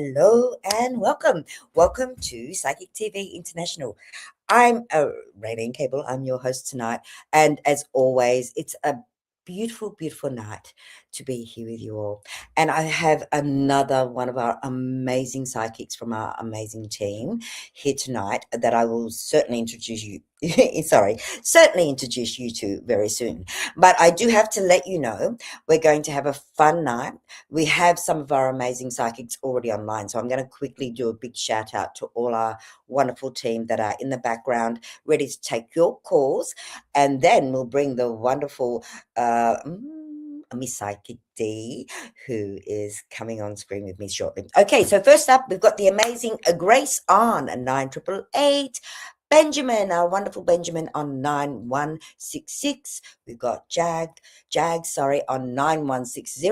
hello, and welcome. Welcome to Psychic TV International. I'm Rayleen Kable. I'm your host tonight. And as always, it's a beautiful, beautiful night to be here with you all. And I have another one of our amazing psychics from our amazing team here tonight that I will certainly introduce you. Certainly introduce you to very soon. But I do have to let you know we're going to have a fun night. We have some of our amazing psychics already online. So I'm going to quickly do a big shout out to all our wonderful team that are in the background, ready to take your calls. And then we'll bring the wonderful Miss Psychic D, who is coming on screen with me shortly. Okay, so first up, we've got the amazing Grace on 9888. Benjamin, our wonderful Benjamin on 9166. We've got Jag, on 9160.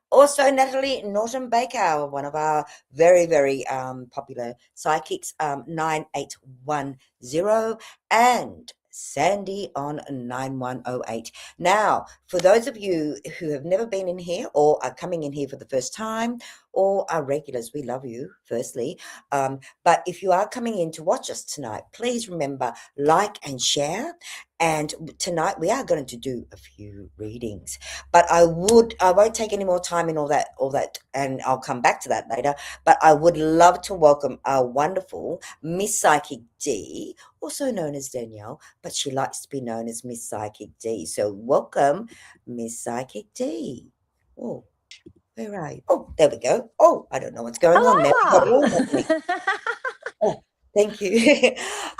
Also, Natalie Norton Baker, one of our very, very popular psychics, 9810. And Sandy on 9108. Now, for those of you who have never been in here or are coming in here for the first time or are regulars, we love you, firstly. But if you are coming in to watch us tonight, please remember, like and share. And tonight we are going to do a few readings, but I won't take any more time in all that, and I'll come back to that later. But I would love to welcome our wonderful Miss Psychic D, also known as Danielle, but she likes to be known as Miss Psychic D. So welcome, Miss Psychic D. Oh, where are you? Oh, there we go. Oh, I don't know what's going on there. Oh, thank you.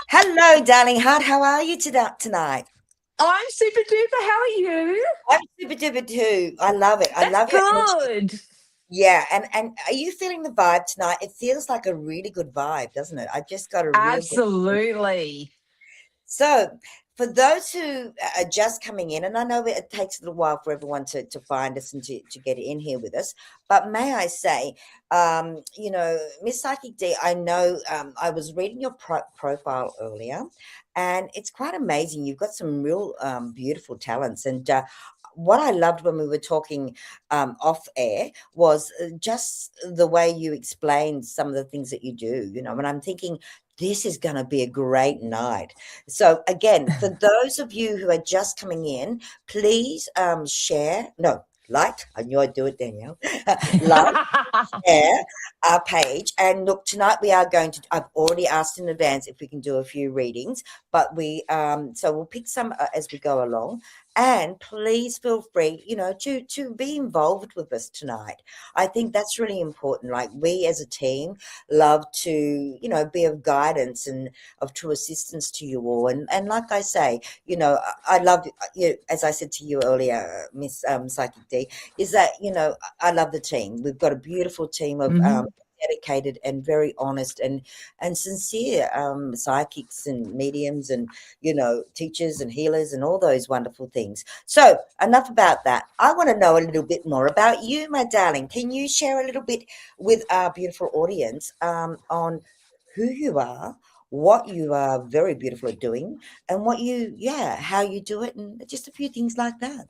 Hello, darling heart. How are you tonight? I'm super duper. How are you? I'm super duper too. I love it. I love your energy. Good. Yeah, and are you feeling the vibe tonight? It feels like a really good vibe, doesn't it? I just got a real absolutely. So, for those who are just coming in, and I know it takes a little while for everyone to find us and to get in here with us, but may I say, Miss Psychic D, I know I was reading your profile earlier, and it's quite amazing. You've got some real beautiful talents, and what I loved when we were talking off air was just the way you explained some of the things that you do, and I'm thinking, this is going to be a great night. So again, for those of you who are just coming in, please share. No, like. I knew I'd do it, Danielle. Like, share our page. And look, tonight we are going to. I've already asked in advance if we can do a few readings, but so we'll pick some as we go along. And please feel free, to be involved with us tonight. I think that's really important. Like, we as a team love to, be of guidance and of true assistance to you all. And like I say, I love you, as I said to you earlier, Miss Psychic D, is that, I love the team. We've got a beautiful team of dedicated and very honest and sincere psychics and mediums and teachers and healers and all those wonderful things. So enough about that. I want to know a little bit more about you, my darling. Can you share a little bit with our beautiful audience on who you are, what you are very beautiful at doing, and how you do it, and just a few things like that?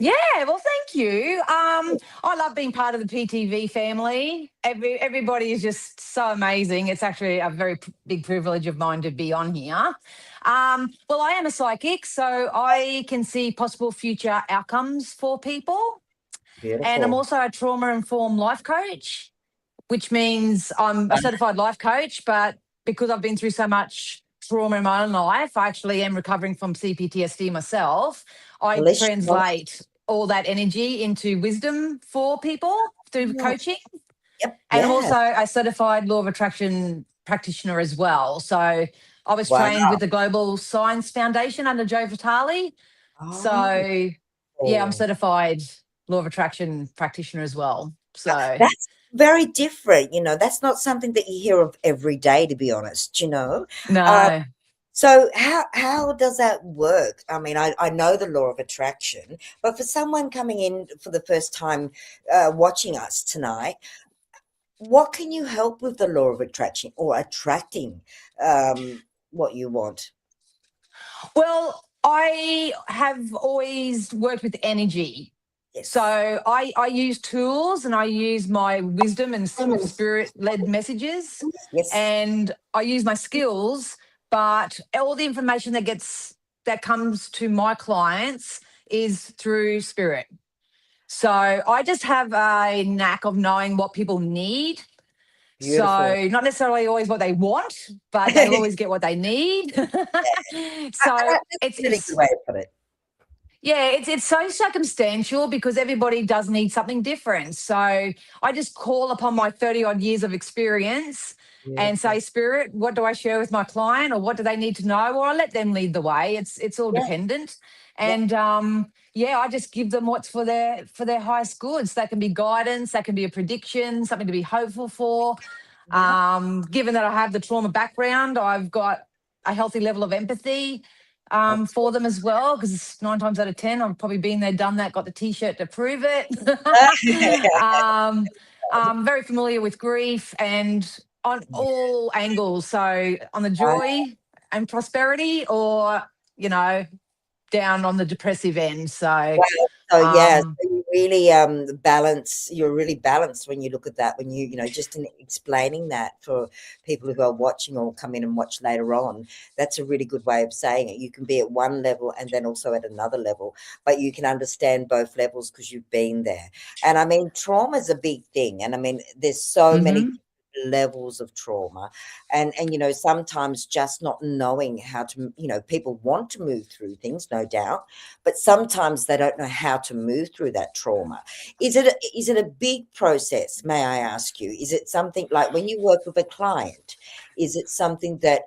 Yeah, well, thank you. I love being part of the PTV family. Everybody is just so amazing. It's actually a very big privilege of mine to be on here. Well, I am a psychic, so I can see possible future outcomes for people. Beautiful. And I'm also a trauma-informed life coach, which means I'm a certified life coach, but because I've been through so much trauma in my own life, I actually am recovering from CPTSD myself. I translate all that energy into wisdom for people through coaching. Yep. And I'm also a certified law of attraction practitioner as well. So I was trained with the Global Science Foundation under Joe Vitale. So yeah, I'm certified law of attraction practitioner as well. So that's very different. That's not something that you hear of every day, to be honest. No. So how does that work? I mean, I know the law of attraction, but for someone coming in for the first time watching us tonight, what can you help with the law of attraction or attracting what you want? Well, I have always worked with energy. Yes. So I use tools and I use my wisdom and spirit-led messages, Yes. and I use my skills, but all the information that comes to my clients is through spirit. So I just have a knack of knowing what people need. Beautiful. So not necessarily always what they want, but they always get what they need. So That's a really good way to put it. yeah, it's so circumstantial because everybody does need something different. So I just call upon my 30 odd years of experience and Beautiful. say, Spirit, what do I share with my client, or what do they need to know? Or I let them lead the way. It's all Yeah. dependent. Yeah. And yeah, I just give them what's for their highest goods. That can be guidance, that can be a prediction, something to be hopeful for. Yeah. Given that I have the trauma background, I've got a healthy level of empathy for them as well, because 9 times out of 10 I've probably been there, done that, got the t-shirt to prove it. Very familiar with grief and on all angles, so on the joy and prosperity, or down on the depressive end. So Wow. So yeah, um so you really balance. You're really balanced when you look at that. When just in explaining that for people who are watching or come in and watch later on, that's a really good way of saying it. You can be at one level and then also at another level, but you can understand both levels because you've been there. And I mean, trauma is a big thing, and I mean, there's so many mhm. levels of trauma, and sometimes just not knowing how to, people want to move through things, no doubt, but sometimes they don't know how to move through that trauma. Is it a big process, may I ask you? Is it something like when you work with a client, is it something that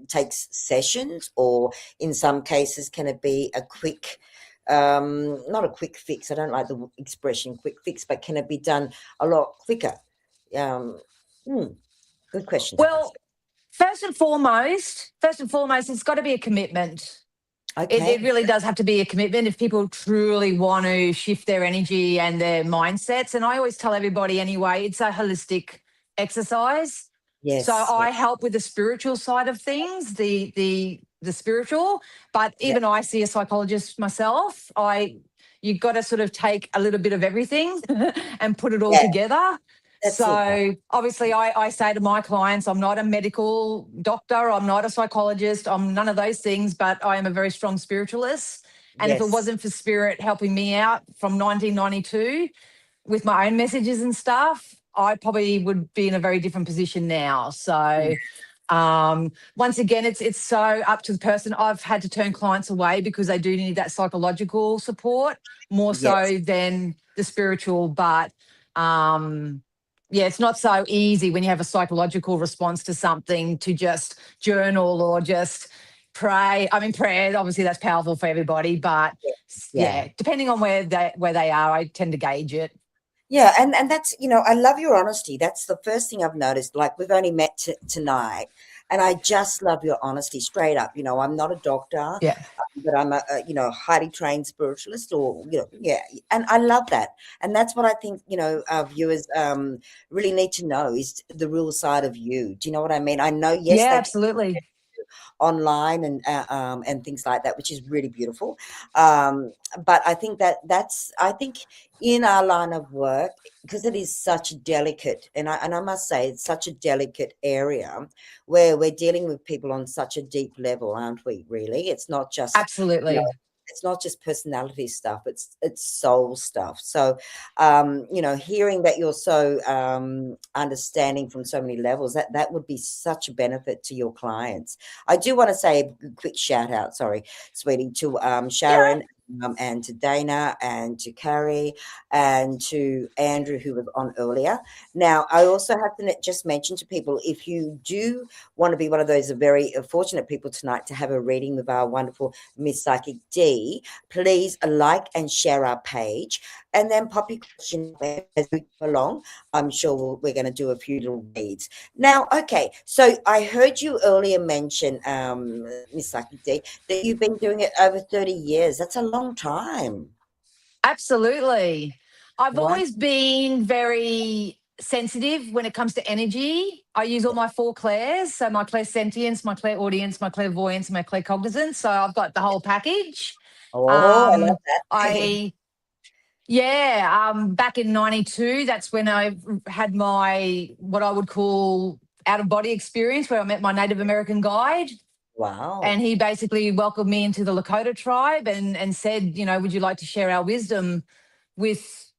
takes sessions, or in some cases can it be a quick, not a quick fix, I don't like the expression quick fix, but can it be done a lot quicker? um hmm, Good question to ask. Well, first and foremost, it's got to be a commitment. It Okay. really does have to be a commitment if people truly want to shift their energy and their mindsets. And I always tell everybody anyway, it's a holistic exercise. So Yes. Yeah. I help with the spiritual side of things, the spiritual, but Yeah. even I see a psychologist myself. You've got to sort of take a little bit of everything and put it all Yeah. together. That's it. So obviously I say to my clients, I'm not a medical doctor, I'm not a psychologist, I'm none of those things, but I am a very strong spiritualist. And if it Yes. wasn't for spirit helping me out from 1992 with my own messages and stuff, I probably would be in a very different position now. Yeah. So once again, it's so up to the person. I've had to turn clients away because they do need that psychological support more Yes. so than the spiritual. But yeah, it's not so easy when you have a psychological response to something to just journal or just pray. I mean, prayer, obviously that's powerful for everybody, but Yeah. yeah, depending on where they are, I tend to gauge it. Yeah, and that's, I love your honesty. That's the first thing I've noticed. Like, we've only met tonight, and I just love your honesty, straight up. I'm not a doctor, Yeah. but I'm highly trained spiritualist, or yeah, and I love that. And that's what I think, our viewers really need to know, is the real side of you. Do you know what I mean? I know, yes, Yeah, they absolutely. online and things like that, which is really beautiful. Um, but I think I think in our line of work, because it is such a delicate, and I must say, it's such a delicate area where we're dealing with people on such a deep level, aren't we? Really, it's not just, you know, Absolutely. it's not just personality stuff, it's soul stuff. So hearing that you're so understanding from so many levels, that would be such a benefit to your clients. I do want to say a quick shout out, sorry, sweetie, to Yeah. Sharon, and to Dana, and to Carrie, and to Andrew, who was on earlier. Now, I also have to just mention to people, if you do want to be one of those very fortunate people tonight to have a reading with our wonderful Miss Psychic D, please like and share our page, and then pop your question as we go along. I'm sure we're going to do a few little reads. Now, okay, so I heard you earlier mention, Miss Psychic D, that you've been doing it over 30 years. That's a long time. Absolutely. I've Wow. always been very sensitive when it comes to energy. I use all my four clairs. So my clairsentience, my clairaudience, my clairvoyance, and my claircognizance. So I've got the whole package. Oh, I love Um, that. I Yeah, back in '92, that's when I had my what I would call out of body experience, where I met my Native American guide, Wow. and he basically welcomed me into the Lakota tribe and said, would you like to share our wisdom with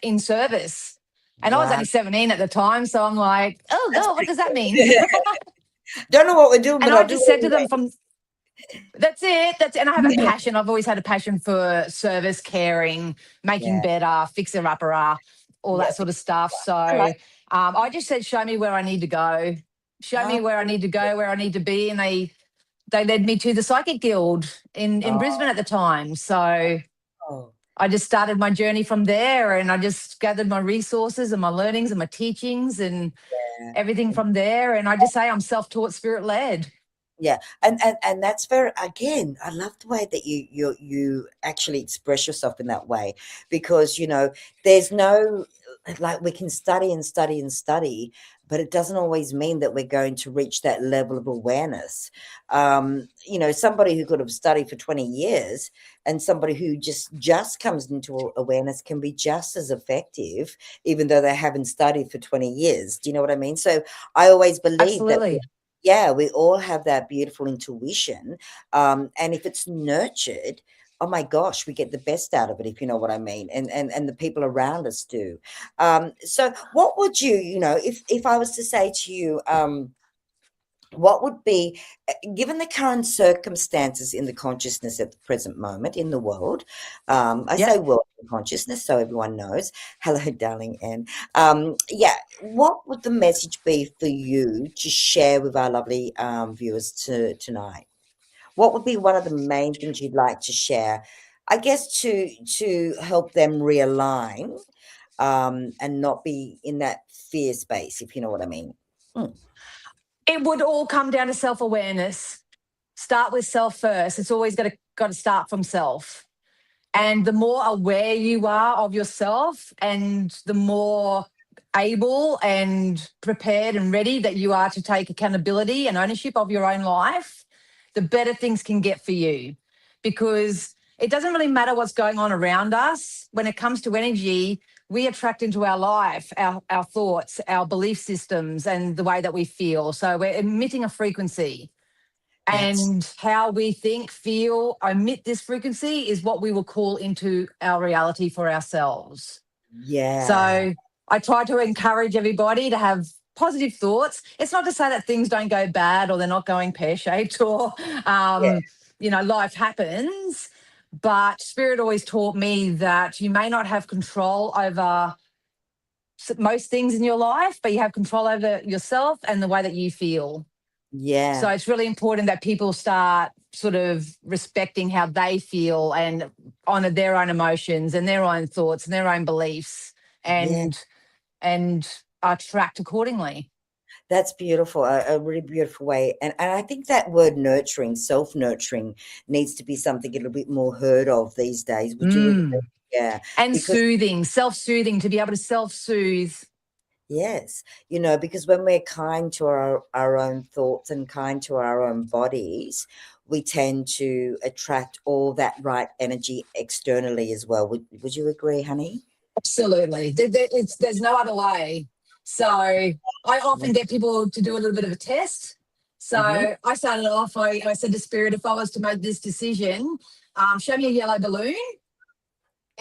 in service? And I was Wow. only 17 at the time, so I'm like, oh That's God, what pretty does that mean? good. Don't know what we're doing, And but I I'll do just said it to them anyway. from That's it. And I have a passion. I've always had a passion for service, caring, making Yeah. better, fixer upper, all Yeah. that sort of stuff. I like So I just said, show me where I need to go, show me how where I need to go, where I need to be, and they led me to the Psychic Guild in Brisbane at the time. So oh, I just started my journey from there, and I just gathered my resources and my learnings and my teachings and yeah. everything from there. And I just say I'm self-taught, spirit-led. Yeah, and that's very, again, I love the way that you actually express yourself in that way, because there's no, like, we can study and study and study, but it doesn't always mean that we're going to reach that level of awareness. Somebody who could have studied for 20 years and somebody who just comes into awareness can be just as effective, even though they haven't studied for 20 years. Do you know what I mean? So I always believe that, Absolutely. yeah, we all have that beautiful intuition. And if it's nurtured, oh my gosh, we get the best out of it, if you know what I mean. And the people around us do. So what would if I was to say to you, what would be, given the current circumstances in the consciousness at the present moment in the world, I Yep. say world consciousness so everyone knows. Hello, darling Anne. Yeah, what would the message be for you to share with our lovely viewers tonight? What would be one of the main things you'd like to share, I guess, to help them realign, and not be in that fear space, if you know what I mean? Mm. It would all come down to self-awareness. Start with self first. It's always got to start from self. And the more aware you are of yourself, and the more able and prepared and ready that you are to take accountability and ownership of your own life, the better things can get for you. Because it doesn't really matter what's going on around us. When it comes to energy, we attract into our life our thoughts, our belief systems, and the way that we feel. So we're emitting a frequency. That's And how we think, feel, emit this frequency is what we will call into our reality for ourselves. yeah. So I try to encourage everybody to have positive thoughts. It's not to say that things don't go bad or they're not going pear-shaped or, Yeah. life happens. But Spirit always taught me that you may not have control over most things in your life, but you have control over yourself and the way that you feel. So Yeah. it's really important that people start sort of respecting how they feel and honor their own emotions and their own thoughts and their own beliefs, Yeah. and attract accordingly. That's beautiful. A really beautiful way. And I think that word nurturing, self-nurturing, needs to be something a little bit more heard of these days. Would you agree? Mm. Yeah. And Because soothing, self-soothing, to be able to self-soothe. yes, because when we're kind to our own thoughts and kind to our own bodies, we tend to attract all that right energy externally as well. Would you agree, honey? Absolutely. There's no other way. So I Yeah. often get people to do a little bit of a test. So Mm-hmm. I started off, I said to Spirit, if I was to make this decision, show me a yellow balloon.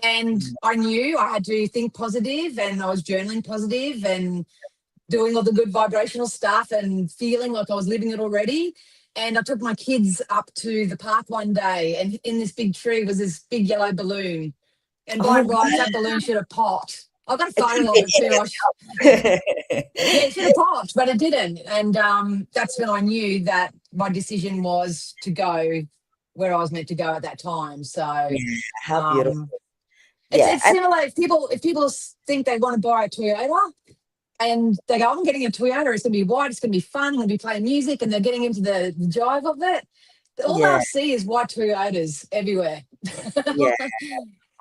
And I knew I had to think positive, and I was journaling positive and doing all the good vibrational stuff and feeling like I was living it already. And I took my kids up to the park one day, and in this big tree was this big yellow balloon. And by Oh, rights, wow. that balloon should have popped. I've got a It photo of it too. did. Yeah, it should have popped, but it didn't. And that's when I knew that my decision was to go where I was meant to go at that time. So Yeah, how beautiful. um, Yeah, it's and similar. If people think they want to buy a Toyota, and they go, I'm getting a Toyota, it's going to be white, it's going to be fun, I'm going to be playing music, and they're getting into the jive of it. All yeah, they'll see is white Toyotas everywhere. yeah.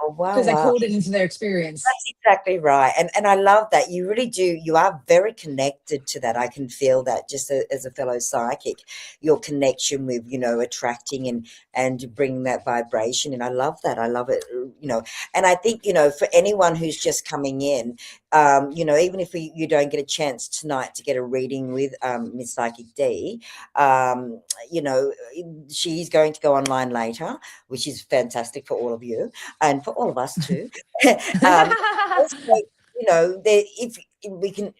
Oh, wow, because they wow. called it into their experience. That's exactly right, and I love that. You really do. You are very connected to that. I can feel that just as a fellow psychic, your connection with, attracting and bringing that vibration. And I love that. I love it. And I think, for anyone who's just coming in, even if you don't get a chance tonight to get a reading with Miss Psychic D, um, you know, she's going to go online later, which is fantastic for all of you and for all of us too. um, Also, if we can,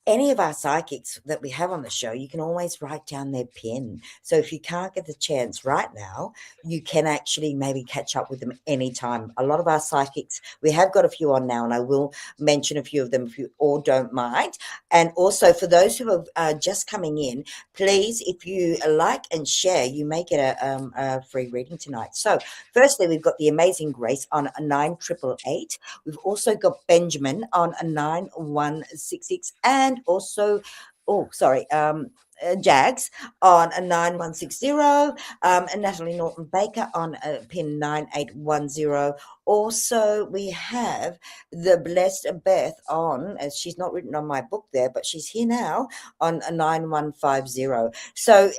any of our psychics that we have on the show, you can always write down their pin. So if you can't get the chance right now, you can actually maybe catch up with them anytime. A lot of our psychics, we have got a few on now, and I will mention a few of them if you all don't mind. And also for those who are just coming in, please, if you like and share, you may get a free reading tonight. So firstly, we've got the amazing Grace on a 9888. We've also got Benjamin on a 9166, and also, Jags on a 9160, and Natalie Norton Baker on a pin 9810. Also, we have the Blessed Beth on, as she's not written on my book there, but she's here now on a 9150. So,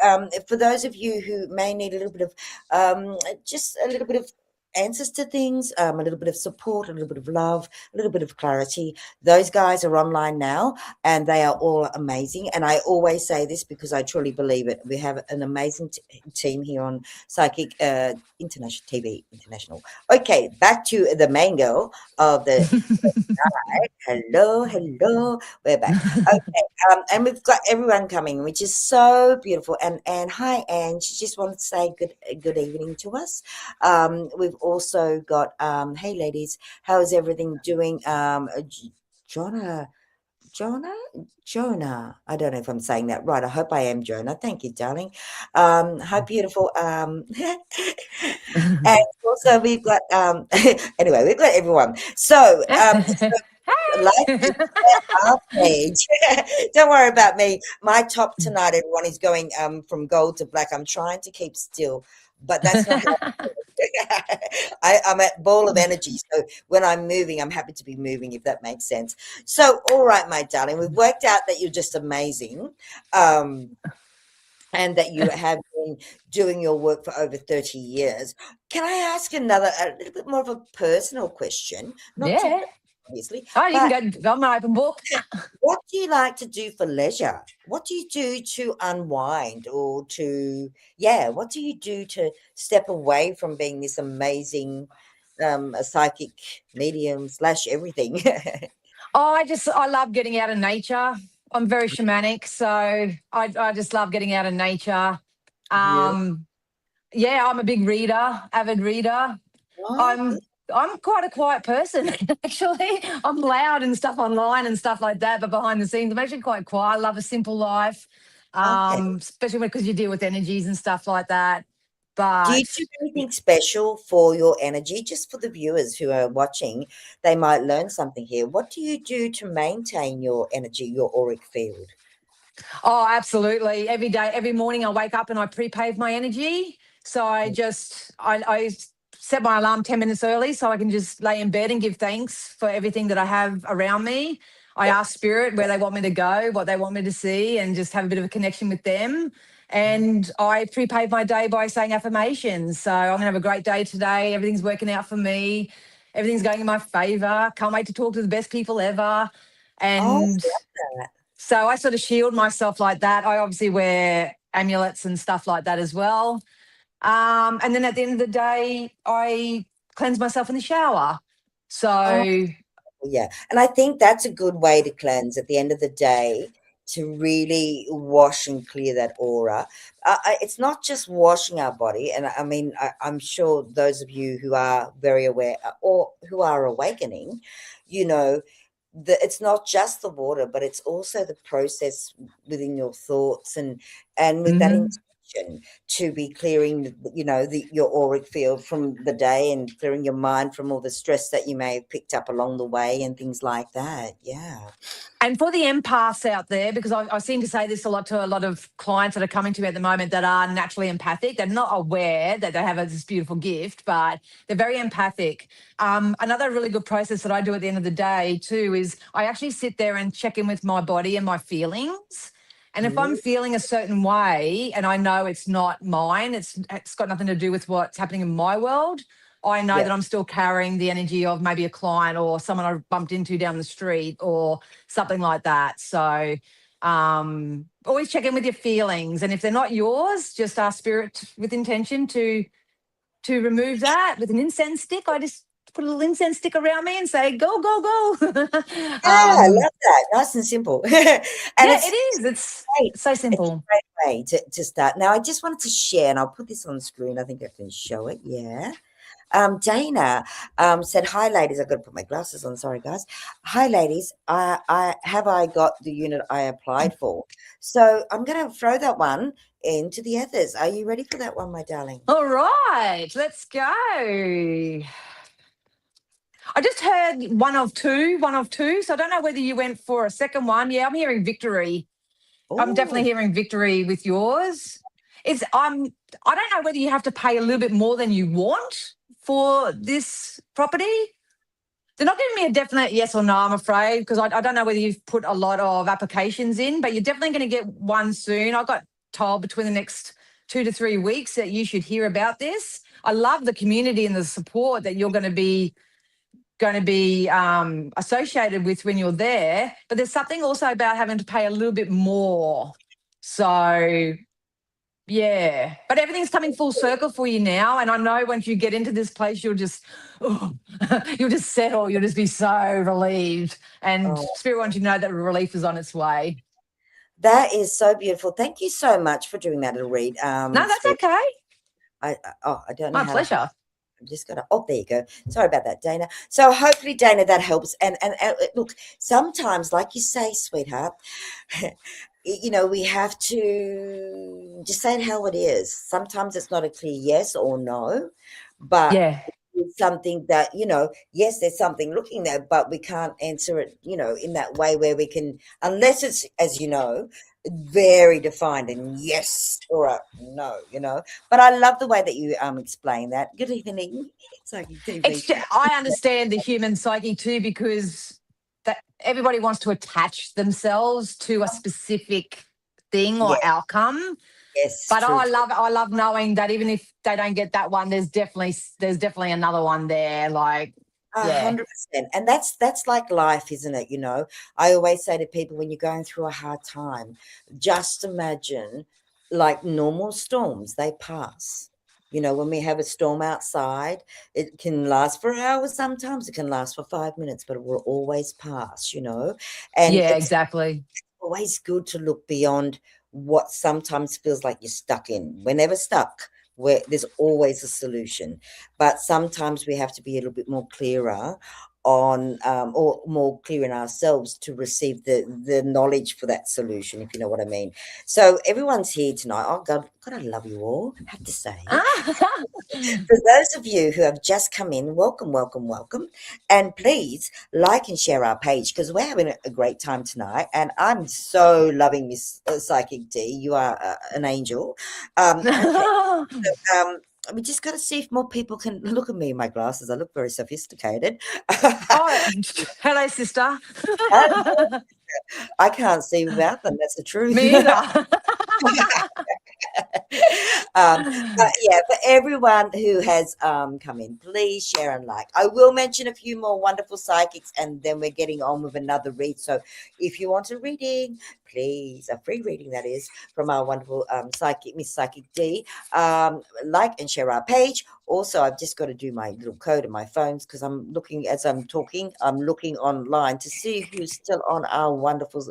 for those of you who may need a little bit of, just a little bit of answers to things, a little bit of support, a little bit of love, a little bit of clarity. Those guys are online now, and they are all amazing. And I always say this because I truly believe it. We have an amazing team here on Psychic International TV International. Okay, back to the main girl of the night. Hello, we're back. Okay, and we've got everyone coming, which is so beautiful. And hi, Anne. She just wanted to say good evening to us. We've also got hey ladies, how is everything doing? Jonah, Jonah. I don't know if I'm saying that right. I hope I am, Jonah. Thank you, darling. How beautiful. And also we've got anyway, we've got everyone. So like and share our page. Don't worry about me. My top tonight, everyone, is going from gold to black. I'm trying to keep still, but that's not how I'm a ball of energy. So when I'm moving, I'm happy to be moving, if that makes sense. So, all right, my darling, we've worked out that you're just amazing. And that you have been doing your work for over 30 years. Can I ask a little bit more of a personal question? Not too, Yeah. obviously, Oh, you but can go. I'm an open book. what do you like to do for leisure? What do you do to unwind or what do you do to step away from being this amazing a psychic medium slash everything? Oh, I love getting out in nature. I'm very shamanic, so I just love getting out in nature. Beautiful. Yeah, I'm a big reader, avid reader. Oh, good. I'm quite a quiet person, actually. I'm loud and stuff online and stuff like that, but behind the scenes, I'm actually quite quiet. I love a simple life, Okay. especially because you deal with energies and stuff like that. Do you But do anything special for your energy? Just for the viewers who are watching, they might learn something here. What do you do to maintain your energy, your auric field? oh, absolutely. Every day, every morning, I wake up and I pre-pave my energy. So I set my alarm 10 minutes early so I can just lay in bed and give thanks for everything that I have around me. I Yep. ask spirit where they want me to go, what they want me to see, and just have a bit of a connection with them. And I pre-pave my day by saying affirmations. So I'm gonna have a great day today. Everything's working out for me. Everything's going in my favor. Can't wait to talk to the best people ever. Oh, And I love that. so I sort of shield myself like that. I obviously wear amulets and stuff like that as well. And then at the end of the day, I cleanse myself in the shower. Oh, So, yeah. And I think that's a good way to cleanse at the end of the day, to really wash and clear that aura. It's not just washing our body. And I mean, I'm sure those of you who are very aware or who are awakening, you know, it's not just the water, but it's also the process within your thoughts and with that mhm. intention. to be clearing, your auric field from the day and clearing your mind from all the stress that you may have picked up along the way and things like that. Yeah. And for the empaths out there, because I seem to say this a lot to a lot of clients that are coming to me at the moment that are naturally empathic, they're not aware that they have this beautiful gift, but they're very empathic. Another really good process that I do at the end of the day too is I actually sit there and check in with my body and my feelings. And if I'm feeling a certain way and I know it's not mine, it's got nothing to do with what's happening in my world, I know that I'm still carrying the energy of maybe a client or someone I bumped into down the street or something like that. So always check in with your feelings. And if they're not yours, just ask spirit with intention to remove that with an incense stick. I just put a little incense stick around me and say, go, go, go. I love that. Nice and simple. And it is. It's so simple. It's a great way to start. Now, I just wanted to share, and I'll put this on the screen. I think I can show it. Yeah. Dana said, "Hi, ladies." I've got to put my glasses on. Sorry, guys. Hi, ladies. I got the unit I applied for. So I'm going to throw that one into the ethers. Are you ready for that one, my darling? All right, let's go. I just heard one of two. So I don't know whether you went for a second one. Yeah, I'm hearing victory. Ooh. I'm definitely hearing victory with yours. I don't know whether you have to pay a little bit more than you want for this property. They're not giving me a definite yes or no, I'm afraid, because I don't know whether you've put a lot of applications in, but you're definitely going to get one soon. I got told between the next 2 to 3 weeks that you should hear about this. I love the community and the support that you're going to be associated with when you're there, but there's something also about having to pay a little bit more. So yeah, but everything's coming full circle for you now, and I know once you get into this place you'll just settle, you'll just be so relieved, and Spirit wants you to know that relief is on its way. That is so beautiful. Thank you so much for doing that little read. No, that's Spirit. okay. I don't know. My pleasure. I'm just gonna. Oh, there you go. Sorry about that, Dana. So hopefully, Dana, that helps. And look, sometimes, like you say, sweetheart, we have to just say it how it is. Sometimes it's not a clear yes or no, but it's something that yes, there's something looking there, but we can't answer it, in that way where we can, unless it's, as very defined and yes or a no, But I love the way that you explain that. Good evening, Psychic TV. I understand the human psyche too, because that everybody wants to attach themselves to a specific thing or outcome. Yes, but true. I love knowing that even if they don't get that one, there's definitely another one there. Like 100%. And that's like life, isn't it? I always say to people, when you're going through a hard time, just imagine like normal storms, they pass. When we have a storm outside, it can last for hours. Sometimes it can last for 5 minutes, but it will always pass, and exactly. It's always good to look beyond what sometimes feels like you're stuck in. We're never stuck. Where there's always a solution, but sometimes we have to be a little bit more clearer on or more clear in ourselves to receive the knowledge for that solution, if you know what I mean. So everyone's here tonight. Oh God, I love you all, I have to say. For those of you who have just come in, welcome, welcome, welcome. And please like and share our page, because we're having a great time tonight. And I'm so loving Miss Psychic D. You are an angel. Okay. So, we just got to see if more people can look at me in my glasses. I look very sophisticated. Hello, sister. I can't see without them. That's the truth. Me either. But yeah, for everyone who has come in, please share and like. I will mention a few more wonderful psychics, and then we're getting on with another read. So if you want a reading, please, a free reading that is, from our wonderful psychic, Miss Psychic D, like and share our page. Also, I've just got to do my little code on my phones, because I'm looking, as I'm talking, I'm looking online to see who's still on our wonderful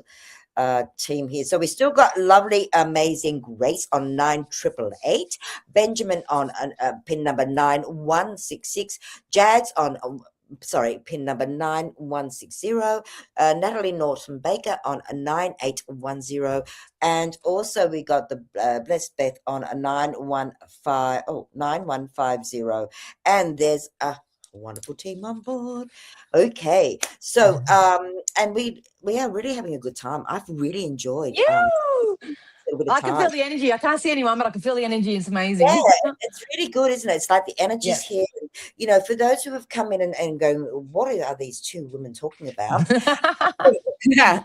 team here. So we still got lovely, amazing Grace on 9888, Benjamin on pin number 9166, Jags on pin number 9160, Natalie Norton Baker on a 9810, and also we got the Blessed Beth on a 9150, and there's a wonderful team on board. Okay, so and we are really having a good time. I've really enjoyed a little bit of I can feel time. the energy. I can't see anyone, but I can feel the energy. It's Yeah, amazing. it's really good, isn't it? It's like the energy's Yeah. here. And, for those who have come in and go, what are these two women talking about? Yeah,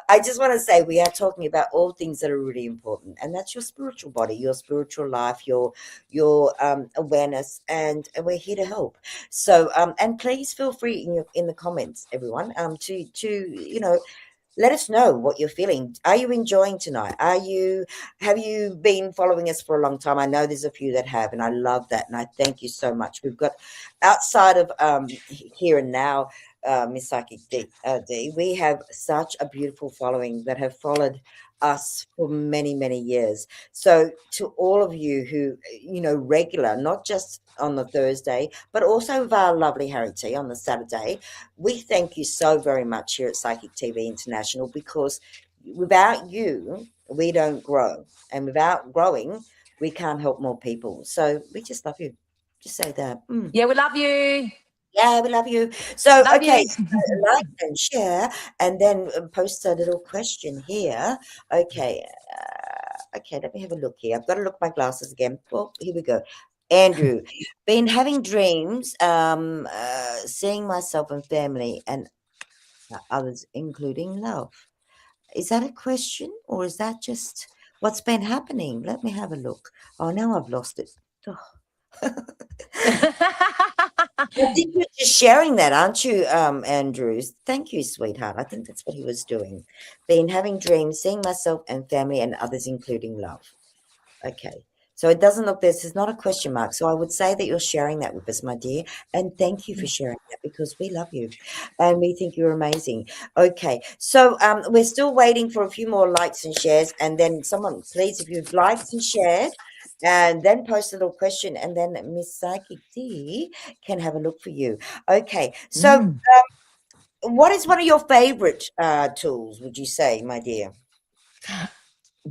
I just want to say we are talking about all things that are really important, and that's your spiritual body, your spiritual life, your awareness, and we're here to help. So and please feel free in the comments, everyone, to let us know what you're feeling. Are you enjoying tonight? Have you been following us for a long time? I know there's a few that have, and I love that, and I thank you so much. We've got outside of here and now, Miss Psychic D, we have such a beautiful following that have followed us for many, many years. So to all of you who, regular, not just on the Thursday, but also with our lovely Harry T on the Saturday, we thank you so very much here at Psychic TV International, because without you, we don't grow. And without growing, we can't help more people. So we just love you. Just say that. Yeah, we love you. Yeah, we love you. So, Love okay, you. like and share, and then post a little question here. Okay, okay, let me have a look here. I've got to look at my glasses again. Well, here we go. Andrew, been having dreams, seeing myself and family and others, including love. Is that a question, or is that just what's been happening? Let me have a look. Oh, now I've lost it. Oh. I think you're just sharing that, aren't you, Andrews? Thank you, sweetheart. I think that's what he was doing. Been having dreams, seeing myself and family and others, including love. Okay. So it doesn't look, this is not a question mark. So I would say that you're sharing that with us, my dear. And thank you for sharing that, because we love you and we think you're amazing. Okay. So we're still waiting for a few more likes and shares. And then someone, please, if you've liked and shared, and then post a little question, and then Miss Psychic D can have a look for you. Okay. So what is one of your favorite tools, would you say, my dear?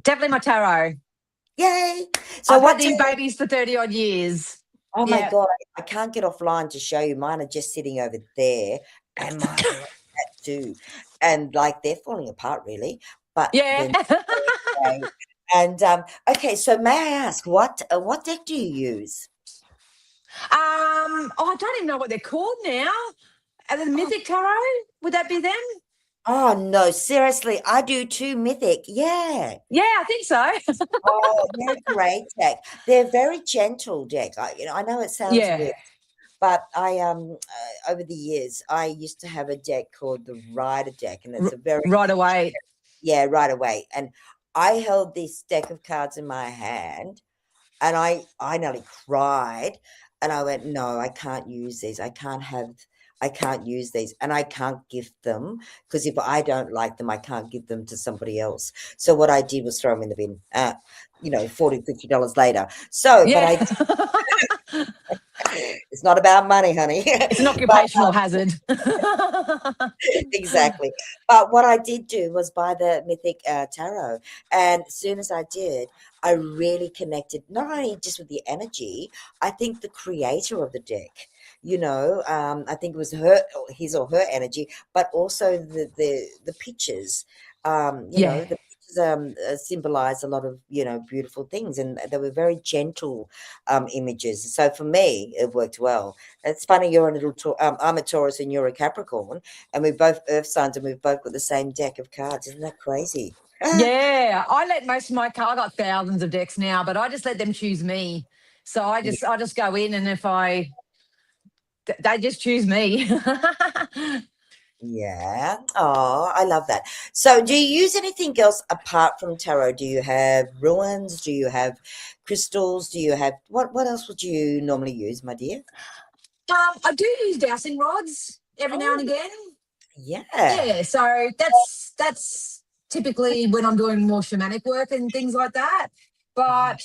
Definitely my tarot. Yay. So I've what had these babies for 30 odd years. Oh my God, I can't get offline to show you. Mine are just sitting over there, and mine are like that too. And like they're falling apart really, but Yeah. then and okay, so may I ask what deck do you use? Oh, I don't even know what they're called now. Are they the Mythic Tarot? Would that be them? Oh no, seriously, I do too, Mythic. Yeah. Yeah, I think so. Oh, they're a great deck. They're very gentle deck. I know it sounds Yeah. weird. But I over the years, I used to have a deck called the Rider deck, and it's a very Right away. yeah, right away. And I held this deck of cards in my hand, and I nearly cried, and I went, no, I can't use these. I can't use these, and I can't gift them, because if I don't like them, I can't give them to somebody else. So what I did was throw them in the bin. $40, $50 later. So, but Yeah. it's not about money, honey. It's an But occupational hazard. exactly. But what I did do was buy the Mythic Tarot. And as soon as I did, I really connected, not only just with the energy, I think the creator of the deck, I think it was his or her energy, but also the pictures, Yeah. the symbolize a lot of beautiful things, and they were very gentle images. So for me it worked well. It's funny, you're a little I'm a Taurus and you're a Capricorn, and we're both earth signs, and we've both got the same deck of cards. Isn't that crazy? Yeah. I let most of my cards, I got thousands of decks now, but I just let them choose me. So I just go in, and if they just choose me. Yeah. Oh, I love that. So do you use anything else apart from tarot? Do you have ruins? Do you have crystals? Do you have what else would you normally use, my dear? I do use dowsing rods every now Oh, and again. yeah. Yeah, so that's typically when I'm doing more shamanic work and things like that. But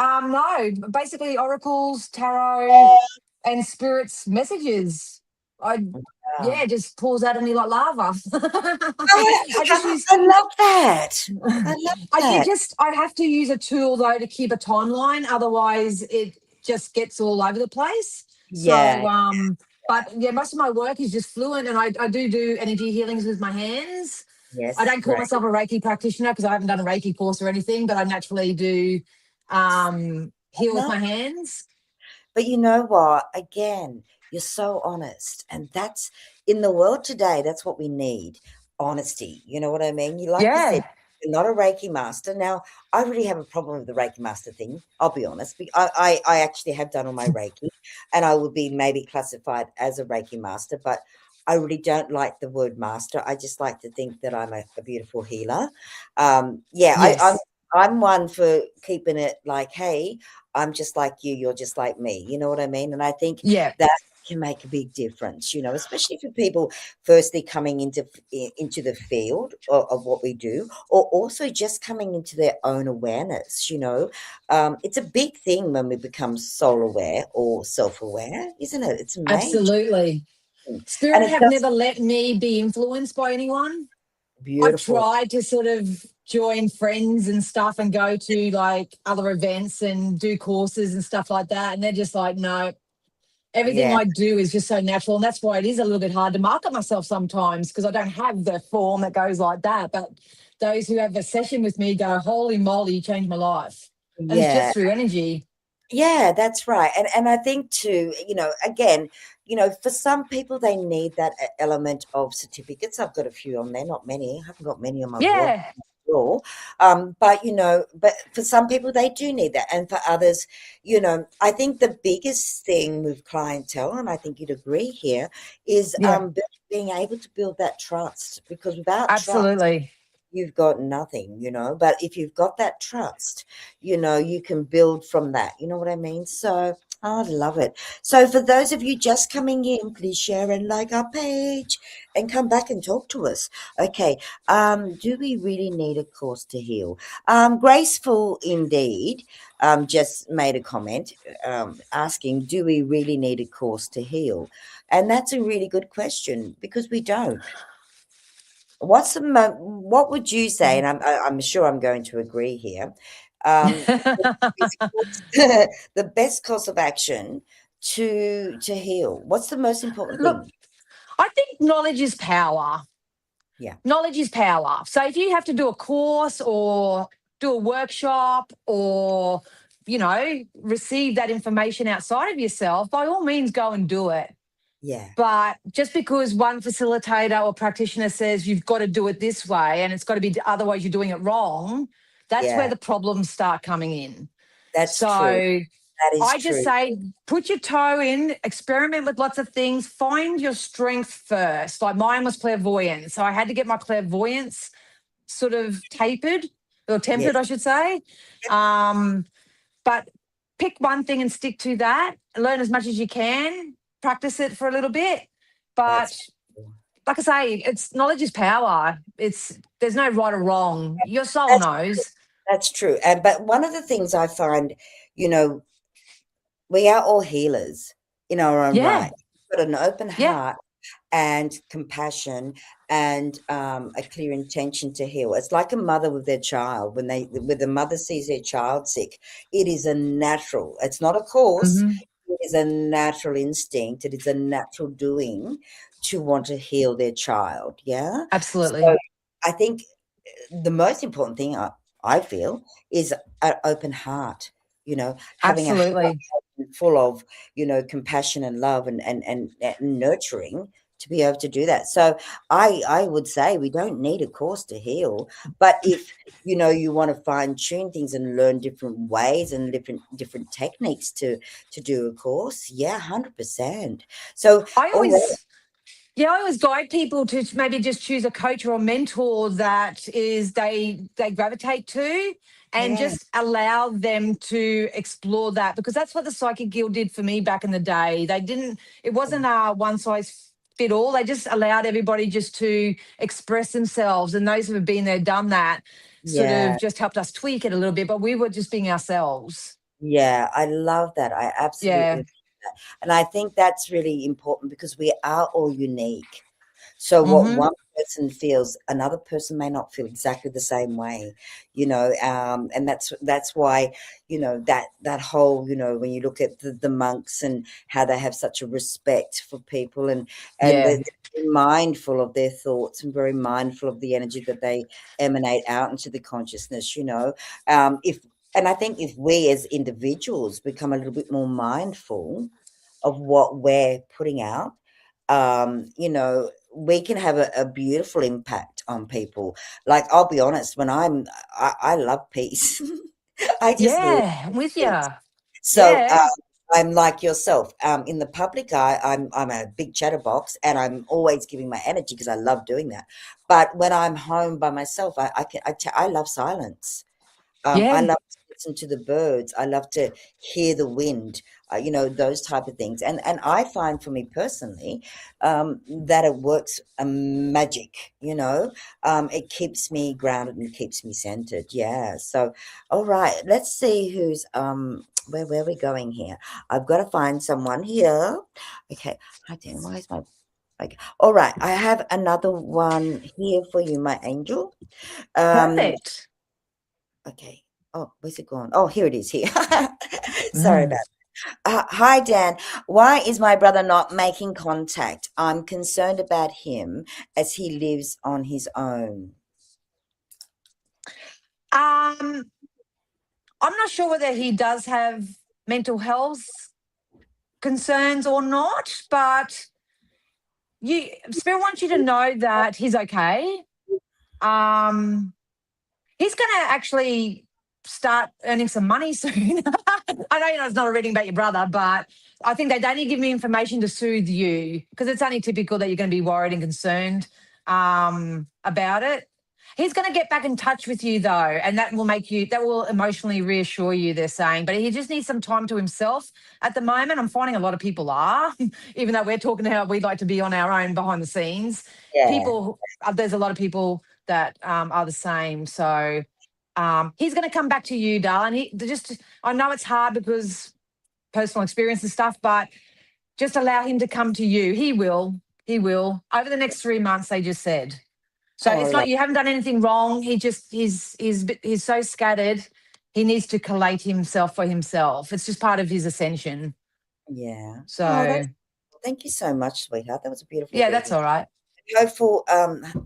no, basically oracles, tarot, and spirits messages. Wow. Yeah, it just pours out of me like lava. I just use I love that. I love that. I have to use a tool though to keep a timeline, otherwise it just gets all over the place. Yeah. So but yeah, most of my work is just fluent, and I do energy healings with my hands. I Yes. don't call Great. myself a Reiki practitioner because I haven't done a Reiki course or anything, but I naturally do heal with No, my hands. but you know what? Again, you're so honest. And that's in the world today, that's what we need. Honesty. You know what I mean? You like you said, Yeah. you're not a Reiki master. Now, I really have a problem with the Reiki master thing. I'll be honest. I actually have done all my Reiki, and I would be maybe classified as a Reiki master, but I really don't like the word master. I just like to think that I'm a beautiful healer. Yeah, Yes. I'm one for keeping it like, hey, I'm just like you, you're just like me. You know what I mean? And I think Yeah. that can make a big difference, you know, especially for people firstly coming into the field of what we do, or also just coming into their own awareness, you know. It's a big thing when we become soul aware or self-aware, isn't it? It's a major Absolutely. thing. And Spirit it have does never let me be influenced by anyone. I've beautiful. tried to sort of join friends and stuff and go to like other events and do courses and stuff like that. And they're just like, no, everything Yeah. I do is just so natural. And that's why it is a little bit hard to market myself sometimes, because I don't have the form that goes like that. But those who have a session with me go, holy moly, you changed my life. And it's Yeah. just through energy. Yeah, that's right. And I think too, you know, again, you know, for some people they need that element of certificates. I've got a few on there, not many. I haven't got many on my wall. Yeah. Wall. But you know, but for some people they do need that. And for others, you know, I think the biggest thing with clientele, and I think you'd agree here, is Yeah. being able to build that trust. Because without trust, Absolutely. you've got nothing, you know. But if you've got that trust, you know, you can build from that. You know what I mean? So I love it. So for those of you just coming in, please share and like our page and come back and talk to us. Okay. Do we really need a course to heal? Graceful indeed just made a comment asking, do we really need a course to heal? And that's a really good question because we don't. What would you say? And I'm sure I'm going to agree here. Is the best course of action to heal? What's the most important Look, thing? I think knowledge is power. Yeah, Knowledge is power. So if you have to do a course or do a workshop or, receive that information outside of yourself, by all means, go and do it. yeah, But just because one facilitator or practitioner says you've got to do it this way and it's got to be otherwise you're doing it wrong, that's where yeah. the problems start coming in. That's So true. That is I just true. say put your toe in, experiment with lots of things, find your strength first. Like mine was clairvoyance. So I had to get my clairvoyance sort of tapered or tempered, Yes. I should say. Yep. But pick one thing and stick to that. Learn as much as you can. Practice it for a little bit. But That's true. like I say, it's knowledge is power. There's no right or wrong. Your soul That's knows. that's true. And but one of the things I find, you know, we are all healers in our own Yeah, right. We've got an open yeah, heart and compassion and a clear intention to heal. It's like a mother with their child. When the mother sees their child sick, it is a natural. It's not a course. hmm, It is a natural instinct. It is a natural doing to want to heal their child. Yeah. So absolutely, I think the most important thing I feel is an open heart. You know, having a heart absolutely. full of, you know, compassion and love and nurturing to be able to do that. So I would say we don't need a course to heal, but if you know you want to fine tune things and learn different ways and different techniques to do a course, yeah, 100%. So I all right, always Yeah, I always guide people to maybe just choose a coach or a mentor that is they gravitate to, and yeah, just allow them to explore that, because that's what the Psychic Guild did for me back in the day. It wasn't a one size fit all. They just allowed everybody just to express themselves, and those who have been there, done that, sort of yeah. just helped us tweak it a little bit. But we were just being ourselves. Yeah, I love that. I absolutely Yeah. love And I think that's really important because we are all unique. So what Mm-hmm. one person feels, another person may not feel exactly the same way, and that's why, that whole, when you look at the monks and how they have such a respect for people, and they're Yeah. very mindful of their thoughts and very mindful of the energy that they emanate out into the consciousness, if and I think if we as individuals become a little bit more mindful of what we're putting out, we can have a beautiful impact on people. Like, I'll be honest, I love peace. I just love Yeah. I'm with you. peace. So Yeah. I'm like yourself. In the public eye, I'm a big chatterbox, and I'm always giving my energy because I love doing that. But when I'm home by myself, I love silence. I Yeah. love to listen to the birds. I love to hear the wind, those type of things. And I find for me personally, that it works magic, it keeps me grounded and keeps me centered. Yeah. So, all right, let's see who's, where are we going here? I've got to find someone here. Okay. Hi, Dan. Why is my, okay. All right. I have another one here for you, my angel. Um, Perfect. Okay. Oh, where's it gone? Oh, here it is here. Sorry Mm. about Hi, Dan. Why is my brother not making contact? I'm concerned about him as he lives on his own. I'm not sure whether he does have mental health concerns or not, but Spirit wants you to know that he's okay. Um, he's going to actually start earning some money soon. I know it's not a reading about your brother, but I think they only give me information to soothe you because it's only typical that you're going to be worried and concerned about it. He's going to get back in touch with you though, and that will emotionally reassure you, they're saying. But he just needs some time to himself at the moment. I'm finding a lot of people are, even though we're talking how we'd like to be on our own behind the scenes. Yeah. There's a lot of people that are the same. So he's going to come back to you, darling. I know it's hard because personal experience and stuff, but just allow him to come to you. He will. He will. Over the next 3 months, they just said. So Oh, it's not, you haven't done anything wrong. He's so scattered. He needs to collate himself for himself. It's just part of his ascension. yeah. Oh, So that's thank you so much, sweetheart. That was a beautiful yeah, that's reading. all right.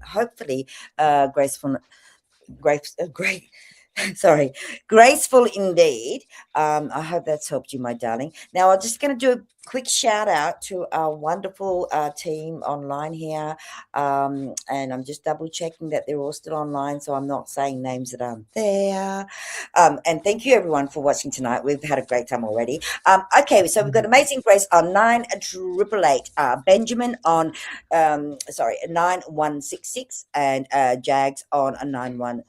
Hopefully, graceful, great. Sorry, graceful indeed. I hope that's helped you, my darling. Now, I'm just going to do a quick shout out to our wonderful team online here. And I'm just double checking that they're all still online, so I'm not saying names that aren't there. And thank you, everyone, for watching tonight. We've had a great time already. Okay, so we've got Amazing Grace on 9888, Benjamin on, 9166, and Jags on a 9160.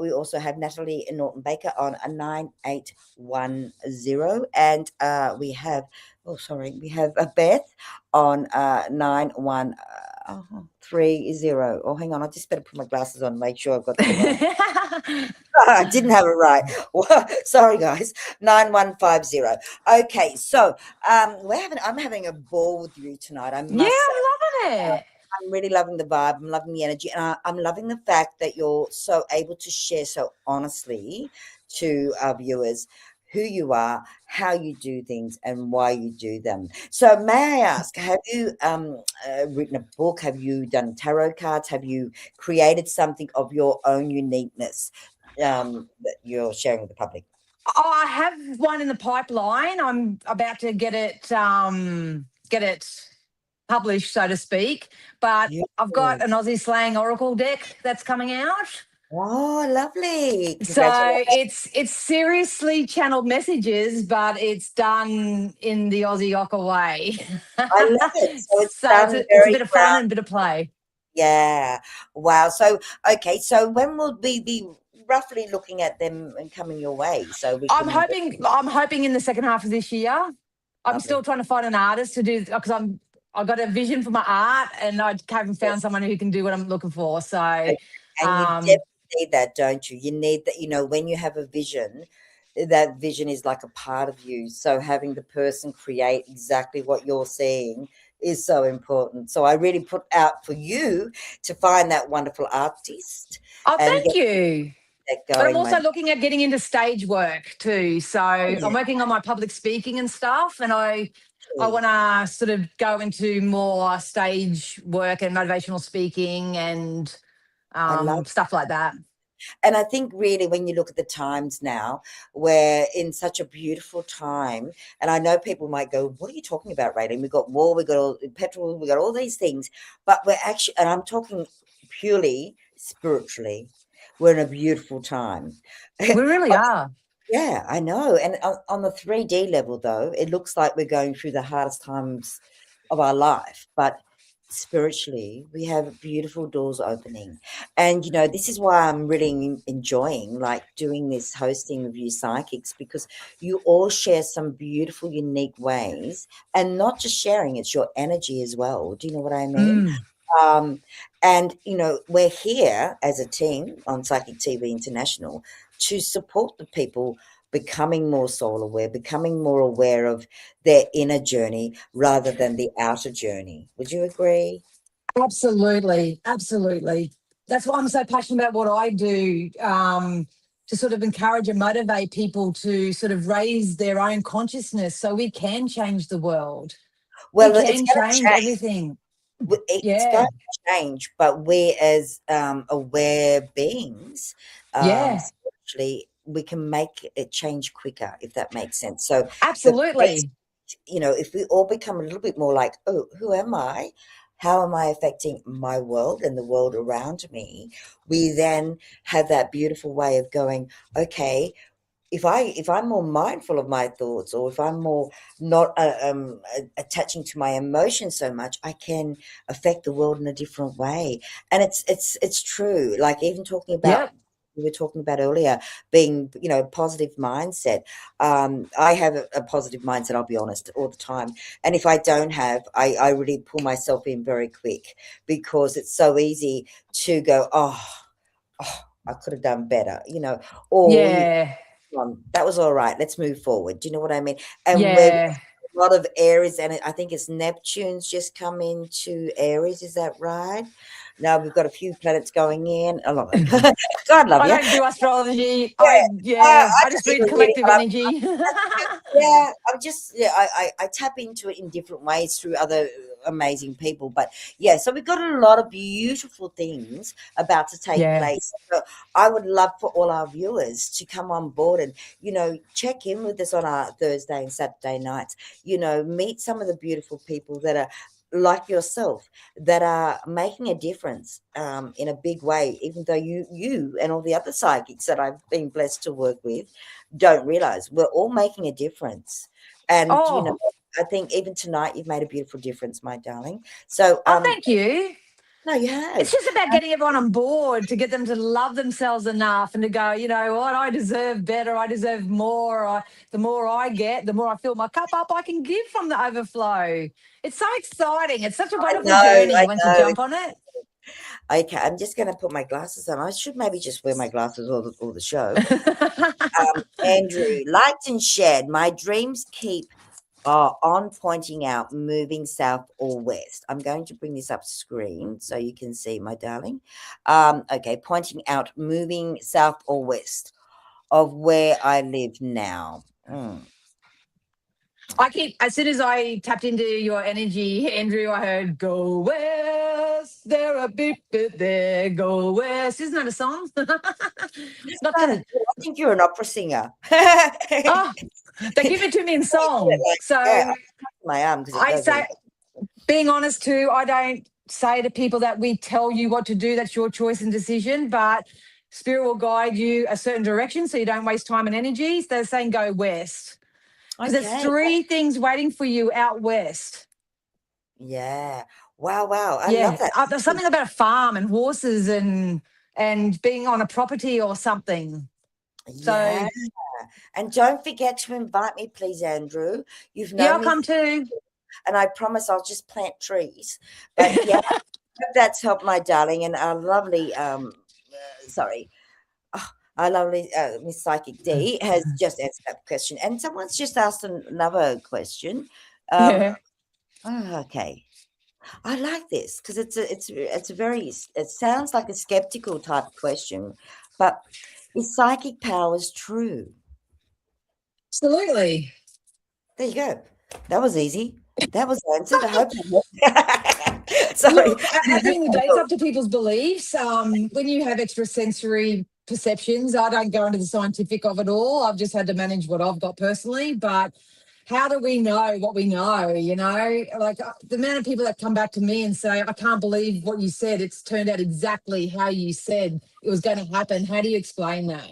We also have Natalie Norton Baker on a 9810, and we have Beth on 9130. Oh, hang on, I just better put my glasses on and make sure I've got that right. I didn't have it right. Sorry, guys. 9150. Okay, so I'm having a ball with you tonight, I Yeah, must say. I'm loving it. I'm really loving the vibe. I'm loving the energy, and I'm loving the fact that you're so able to share so honestly to our viewers who you are, how you do things, and why you do them. So, may I ask, have you written a book? Have you done tarot cards? Have you created something of your own uniqueness that you're sharing with the public? Oh, I have one in the pipeline. I'm about to get it published, so to speak. But I've got Beautiful. an Aussie slang oracle deck that's coming out. Oh, lovely. So Congratulations. it's seriously channeled messages, but it's done in the Aussie Ocker way. I love it. So it's So done it's a very bit of fun ground. and a bit of play. Yeah. Wow. So, okay. So when will we be roughly looking at them and coming your way so we can I'm hoping in the second half of this year. I'm still lovely. trying to find an artist to do because I've got a vision for my art and I haven't found Yes. someone who can do what I'm looking for. So Okay. And you um definitely need that, don't you? You need that, when you have a vision, that vision is like a part of you. So having the person create exactly what you're seeing is so important. So I really put out for you to find that wonderful artist Oh, and thank get you. that But I'm going, my also looking at getting into stage work too. So I'm working on my public speaking and stuff, and I dear. want to sort of go into more stage work and motivational speaking and I love. stuff like that. And I think really when you look at the times now, we're in such a beautiful time. And I know people might go, what are you talking about, Rayleen? We've got war, we've got all petrol, we've got all these things. But we're actually, and I'm talking purely spiritually, we're in a beautiful time. We really are. Yeah, I know. And on the 3D level, though, it looks like we're going through the hardest times of our life. But spiritually, we have beautiful doors opening. And, this is why I'm really enjoying like doing this hosting of you psychics, because you all share some beautiful, unique ways, and not just sharing, it's your energy as well. Do you know what I mean? Mm. Um, and, we're here as a team on Psychic TV International to support the people becoming more soul aware, becoming more aware of their inner journey rather than the outer journey. Would you agree? Absolutely. Absolutely. That's why I'm so passionate about what I do, to sort of encourage and motivate people to sort of raise their own consciousness so we can change the world. We Well, it's can going to change change. everything. It's going Yeah. to change, but we as aware beings, Yeah. spiritually, we can make it change quicker, if that makes sense. So the best, Absolutely. if we all become a little bit more like, oh, who am I? How am I affecting my world and the world around me? We then have that beautiful way of going, okay, if I'm more mindful of my thoughts, or if I'm more not attaching to my emotions so much, I can affect the world in a different way. And it's true. Like even talking about, Yep. we were talking about earlier, being, positive mindset. I have a positive mindset, I'll be honest, all the time. And if I don't have, I really pull myself in very quick, because it's so easy to go, oh, I could have done better, or Yeah. that was all right. Let's move forward. Do you know what I mean? And we're Yeah. a lot of Aries, and I think it's Neptune's just come into Aries. Is that right? Now we've got a few planets going in. I love it. God love I you. don't do astrology. Yeah, I I just don't read even read it, collective but energy. yeah, I'm just, yeah, I tap into it in different ways through other amazing people. But yeah, so we've got a lot of beautiful things about to take Yeah. place. So I would love for all our viewers to come on board and, check in with us on our Thursday and Saturday nights. Meet some of the beautiful people that are like yourself, that are making a difference in a big way, even though you and all the other psychics that I've been blessed to work with don't realize we're all making a difference. And Oh, I think even tonight you've made a beautiful difference, my darling. So thank you. no, you It's have. just about getting everyone on board to get them to love themselves enough and to go, you know what, I deserve better. I deserve more. The more I get, the more I fill my cup up, I can give from the overflow. It's so exciting. It's such a I wonderful know, journey I once you know. jump on it. Okay, I'm just going to put my glasses on. I should maybe just wear my glasses all the show. Andrew, liked and shared. My dreams keep on pointing out moving south or west. I'm going to bring this up screen so you can see, my darling. Okay, pointing out moving south or west of where I live now. I keep, as soon as I tapped into your energy, Andrew, I heard "Go West." There a beep bit there. Go West. Isn't that a song? Not Sounded the good. I think you're an opera singer. oh, they give it to me in song. Like, yeah, So I'm touching my arm because it I does it. say, being honest too, I don't say to people that we tell you what to do. That's your choice and decision, but spirit will guide you a certain direction so you don't waste time and energy. So they're saying go west because there's Okay. three things waiting for you out west. Yeah. Wow, wow. I love Yeah, that. there's something about a farm and horses and being on a property or something. So Yeah. And don't forget to invite me, please, Andrew. You've yeah, known I'll me, come too. and I promise I'll just plant trees. But yeah, hope that's helped, my darling, and our lovely sorry. Oh, Our lovely Miss Psychic D has just answered that question, and someone's just asked another question. Yeah. Okay, I like this because it's a very, it sounds like a skeptical type of question, but is psychic powers true? Absolutely. There you go. That was easy. That was answered. I hope that Sorry. Look, at the end of the day, it's up to people's beliefs. When you have extrasensory perceptions, I don't go into the scientific of it all. I've just had to manage what I've got personally. But how do we know what we know? You know, like the amount of people that come back to me and say, I can't believe what you said. It's turned out exactly how you said it was going to happen. How do you explain that?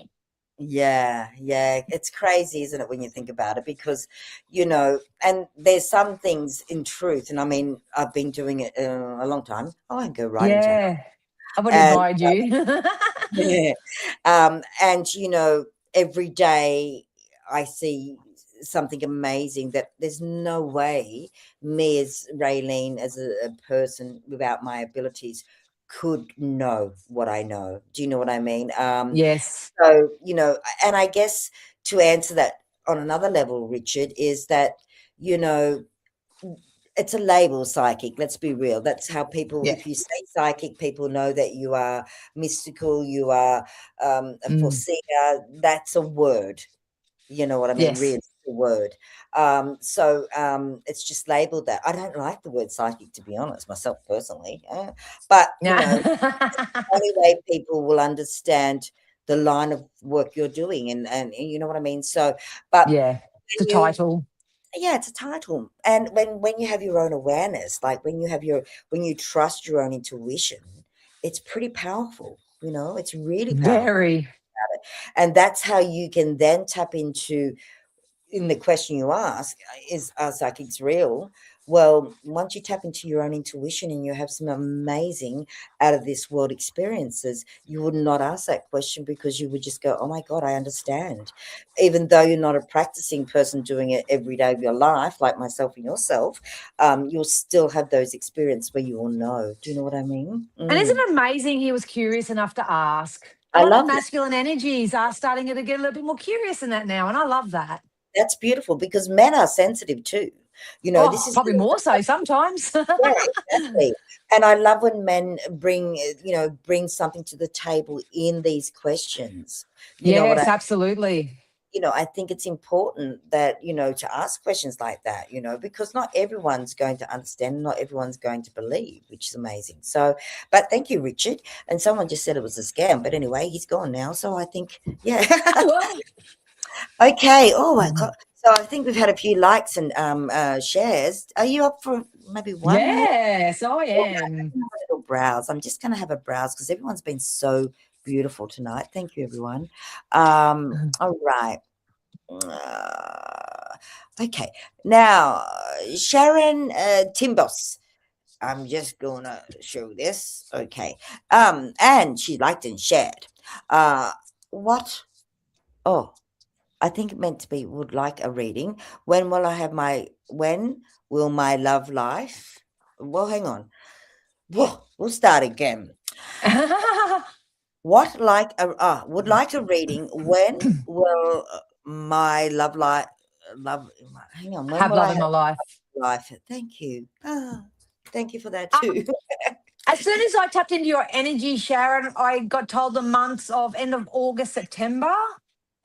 Yeah, yeah. It's crazy, isn't it, when you think about it? Because, and there's some things in truth, and I mean, I've been doing it a long time. I won't go right into it. Yeah. I've already And admired you. yeah, and every day I see something amazing that there's no way me as Rayleen, as a person without my abilities, could know what I know. Do you know what I mean? Yes. So, and I guess to answer that on another level, Richard, is that, you know, it's a label, psychic. Let's be real. That's how people, Yeah. if you say psychic, people know that you are mystical, you are a Mm. foreseer. That's a word. You know what I mean? Yes. Really, a word. It's just labeled that. I don't like the word psychic, to be honest, myself personally. But, Yeah. only way people will understand the line of work you're doing, and you know what I mean? So, but Yeah. It's a when you title. yeah, it's a title. And when you have your own awareness, like when you trust your own intuition, it's pretty powerful, it's really powerful. Very. And that's how you can then tap into, in the question you ask, is are psychics real? Well, once you tap into your own intuition and you have some amazing out of this world experiences, you would not ask that question because you would just go, oh my God, I understand. Even though you're not a practicing person doing it every day of your life, like myself and yourself, you'll still have those experiences where you will know. Do you know what I mean? And isn't it amazing he was curious enough to ask? A I lot of the love that. masculine energies are starting to get a little bit more curious in that now, and I love that. That's beautiful because men are sensitive too. This Oh, is probably more so sometimes. Yeah, exactly. And I love when men bring something to the table in these questions. You know what I Yes, absolutely. I think it's important that, to ask questions like that, because not everyone's going to understand, not everyone's going to believe, which is amazing. So, but thank you, Richard. And someone just said it was a scam, but anyway, he's gone now. So I think, yeah. Oh, well. Okay. Oh my God. So I think we've had a few likes and shares. Are you up for maybe one more? Yes, I Well, am. a little browse. I'm just going to have a browse because everyone's been so beautiful tonight. Thank you, everyone. All right. Okay. Now, Sharon Timbos. I'm just gonna show this. Okay. And she liked and shared. What? Oh, I think it meant to be would like a reading. When will my love life? Well, hang on. Whoa, we'll start again. What like a would like a reading. When will my love life love hang on, when Have will I love in have my life. life? Thank you. Thank you for that Um, too. as soon as I tapped into your energy, Sharon, I got told the months of end of August, September.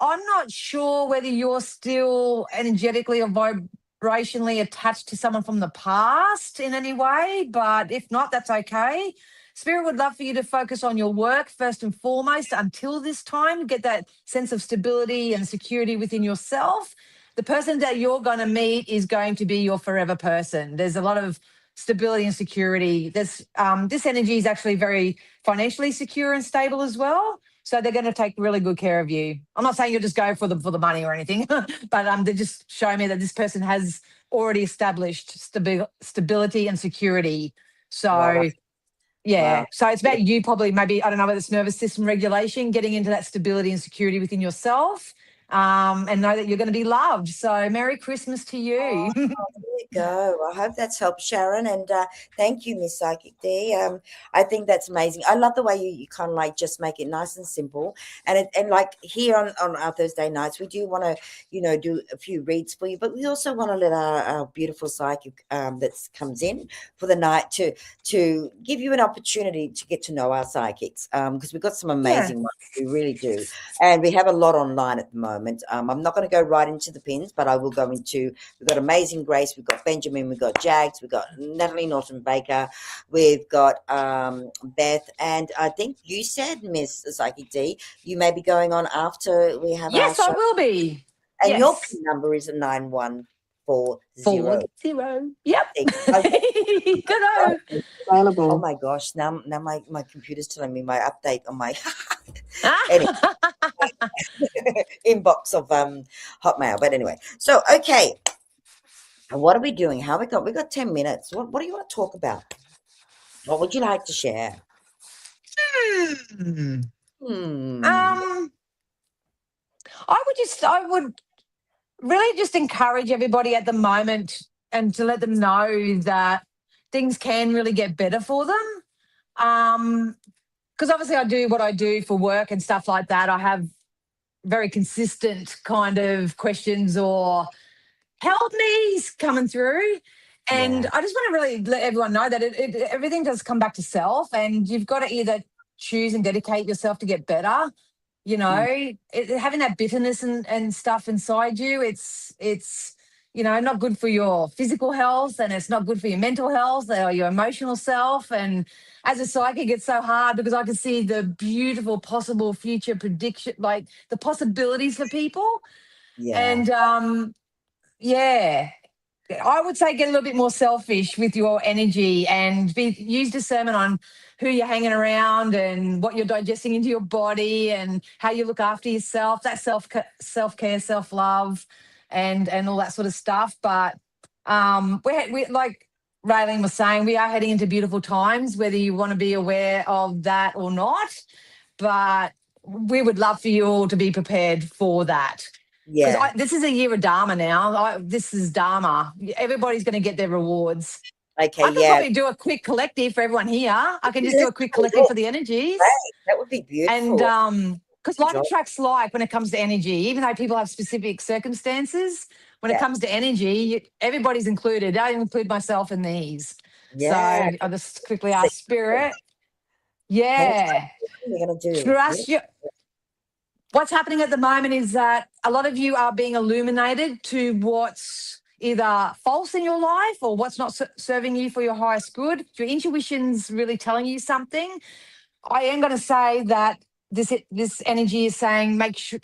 I'm not sure whether you're still energetically or vibrationally attached to someone from the past in any way, but if not, that's okay. Spirit would love for you to focus on your work first and foremost until this time, get that sense of stability and security within yourself. The person that you're going to meet is going to be your forever person. There's a lot of stability and security. This energy is actually very financially secure and stable as well. So they're going to take really good care of you. I'm not saying you'll just go for the money or anything, but they just show me that this person has already established stability and security. Wow. So yeah, Wow. so it's about you probably maybe, I don't know, whether it's nervous system regulation, getting into that stability and security within yourself. and know that you're going to be loved. So Merry Christmas to you. There you go. I hope that's helped, Sharon. And thank you, Miss Psychic D. I think that's amazing. I love the way you kind of like just make it nice and simple. And like here on our Thursday nights, we do want to, do a few reads for you, but we also want to let our beautiful psychic that comes in for the night to give you an opportunity to get to know our psychics, because we've got some amazing ones. We really do. And we have a lot online at the moment. I'm not going to go right into the pins, but I will go into, we've got Amazing Grace, we've got Benjamin, we've got Jags, we've got Natalie Norton Baker, we've got Beth, and I think you said, Miss Psychic D, you may be going on after we have our Yes, show. I will be. And your Yes. pin number is a 9140. 40. Yep. Okay. Good. Oh my gosh! Now my computer's telling me my update on my anyway, inbox of Hotmail. But anyway, so okay, what are we doing? How we got 10 minutes. What do you want to talk about? What would you like to share? I would really just encourage everybody at the moment and to let them know that things can really get better for them. Because obviously I do what I do for work and stuff like that. I have very consistent kind of questions or help me's coming through. And Yeah. I just want to really let everyone know that everything does come back to self, and you've got to either choose and dedicate yourself to get better. Having that bitterness and stuff inside you, it's not good for your physical health, and it's not good for your mental health or your emotional self. And as a psychic, it's so hard because I can see the beautiful possible future prediction, like the possibilities for people. Yeah. And yeah, I would say get a little bit more selfish with your energy and use discernment on who you're hanging around and what you're digesting into your body and how you look after yourself. That self-care, self-love, and all that sort of stuff. But we like Rayleen was saying, we are heading into beautiful times, whether you want to be aware of that or not. But we would love for you all to be prepared for that. Because Yeah. this is a year of Dharma now. This is Dharma. Everybody's going to get their rewards. Okay. I could Yeah. probably do a quick collective for everyone here. I can just do Let's a quick have a collective look. for the energies. Great. That would be beautiful. And because like Enjoy. attracts like when it comes to energy, even though people have specific circumstances, when it Yeah. comes to energy, everybody's included. I include myself in these. So Yeah. I'll just quickly ask Spirit. Yeah. What are you gonna do? Trust you. What's happening at the moment is that a lot of you are being illuminated to what's either false in your life or what's not serving you for your highest good. Your intuition's really telling you something. I am going to say that this energy is saying make sure,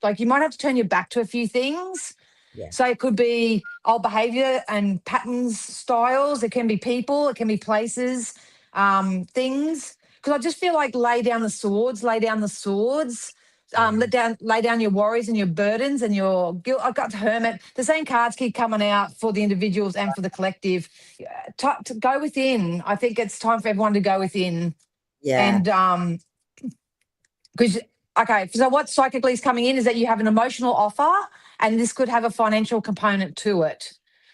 like you might have to turn your back to a few things. Yeah. So it could be old behavior and patterns, styles. It can be people. It can be places, things. Because I just feel like lay down the swords, lay down the swords. Lay down your worries and your burdens and your guilt. I've got the Hermit. The same cards keep coming out for the individuals and for the collective. To go within. I think it's time for everyone to go within. Yeah. And because okay, so what psychically is coming in is that you have an emotional offer, and this could have a financial component to it.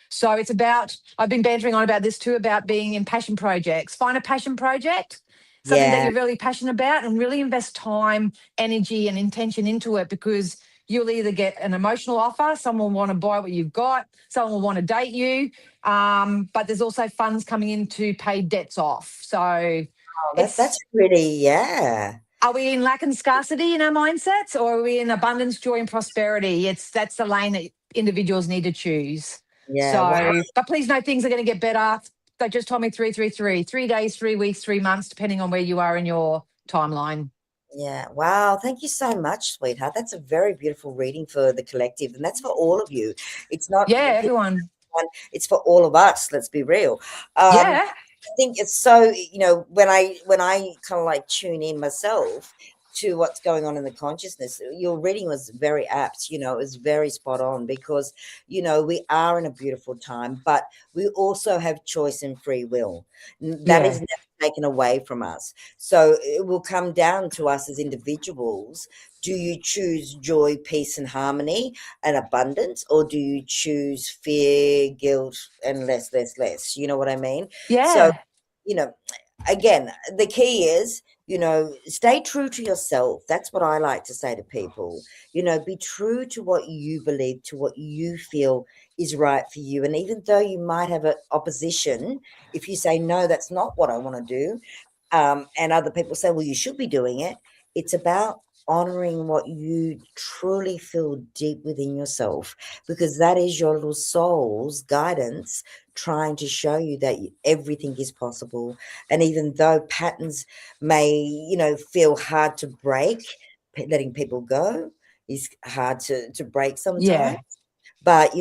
So it's about, I've been bantering on about this too, about being in passion projects. Find a passion project, something that Yeah. you're really passionate about, and really invest time, energy, and intention into it, because you'll either get an emotional offer, someone will want to buy what you've got, someone will want to date you, but there's also funds coming in to pay debts off. So Oh, that's really, yeah. are we in lack and scarcity in our mindsets, or are we in abundance, joy, and prosperity? That's the lane that individuals need to choose. Yeah. Wow. So, but please know things are going to get better. They just told me 333, 3 days, 3 weeks, 3 months, depending on where you are in your timeline. Yeah. Wow. Thank you so much, sweetheart. That's a very beautiful reading for the collective, and that's for all of you. It's not for Yeah, the everyone. it's for all of us. Let's be real. Yeah. I think it's so, when I kind of like tune in myself to what's going on in the consciousness, your reading was very apt. It was very spot on, because we are in a beautiful time, but we also have choice and free will. That is Yeah. never taken away from us. So it will come down to us as individuals Do you choose joy, peace, and harmony and abundance, or do you choose fear, guilt, and less? You know what I mean? So, Yeah. you know, again, the key is, stay true to yourself. That's what I like to say to people. Be true to what you believe, to what you feel is right for you. And even though you might have an opposition, if you say, no, that's not what I want to do, and other people say, well, you should be doing it, it's about honoring what you truly feel deep within yourself, because that is your little soul's guidance trying to show you that everything is possible. And even though patterns may, feel hard to break, letting people go is hard to break sometimes. Yeah. But,